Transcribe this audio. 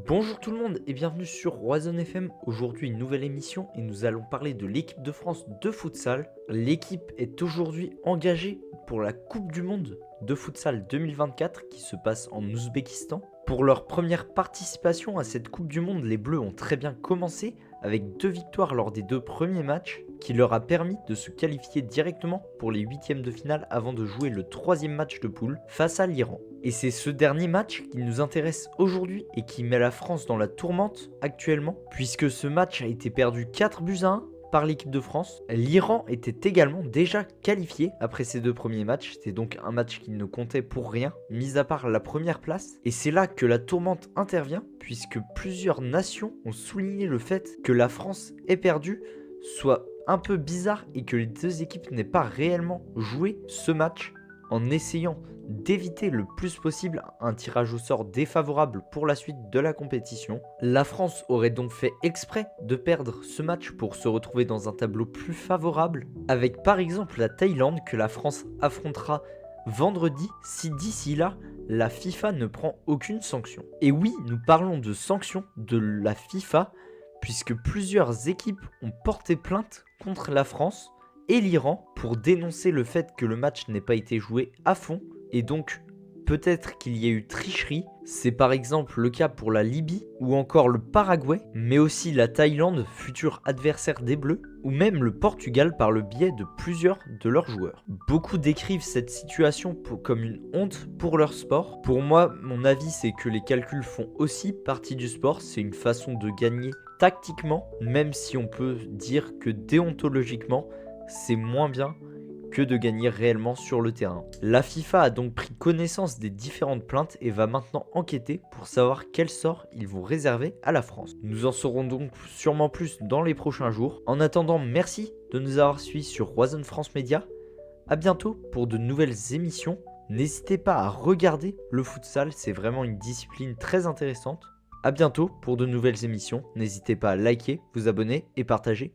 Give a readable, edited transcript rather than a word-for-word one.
Bonjour tout le monde et bienvenue sur Roison FM. Aujourd'hui une nouvelle émission et nous allons parler de l'équipe de France de futsal. L'équipe est aujourd'hui engagée pour la Coupe du Monde de futsal 2024 qui se passe en Ouzbékistan. Pour leur première participation à cette Coupe du Monde, les Bleus ont très bien commencé avec 2 victoires lors des 2 premiers matchs qui leur a permis de se qualifier directement pour les huitièmes de finale avant de jouer le 3e match de poule face à l'Iran. Et c'est ce dernier match qui nous intéresse aujourd'hui et qui met la France dans la tourmente actuellement, puisque ce match a été perdu 4-1 par l'équipe de France. L'Iran était également déjà qualifié après ces 2 premiers matchs, c'était donc un match qui ne comptait pour rien, mis à part la première place. Et c'est là que la tourmente intervient, puisque plusieurs nations ont souligné le fait que la France ait perdu, soit un peu bizarre et que les 2 équipes n'aient pas réellement joué ce match en essayant d'éviter le plus possible un tirage au sort défavorable pour la suite de la compétition. La France aurait donc fait exprès de perdre ce match pour se retrouver dans un tableau plus favorable, avec par exemple la Thaïlande que la France affrontera vendredi si d'ici là la FIFA ne prend aucune sanction. Et oui, nous parlons de sanctions de la FIFA puisque plusieurs équipes ont porté plainte contre la France et l'Iran pour dénoncer le fait que le match n'ait pas été joué à fond et donc peut-être qu'il y a eu tricherie. C'est par exemple le cas pour la Libye ou encore le Paraguay, mais aussi la Thaïlande, futur adversaire des Bleus, ou même le Portugal par le biais de plusieurs de leurs joueurs. Beaucoup décrivent cette situation comme une honte pour leur sport. Pour moi, mon avis c'est que les calculs font aussi partie du sport, c'est une façon de gagner tactiquement, même si on peut dire que déontologiquement, c'est moins bien que de gagner réellement sur le terrain. La FIFA a donc pris connaissance des différentes plaintes et va maintenant enquêter pour savoir quel sort ils vont réserver à la France. Nous en saurons donc sûrement plus dans les prochains jours. En attendant, merci de nous avoir suivis sur Roison France Média. A bientôt pour de nouvelles émissions. N'hésitez pas à regarder le futsal, c'est vraiment une discipline très intéressante. A bientôt pour de nouvelles émissions. N'hésitez pas à liker, vous abonner et partager.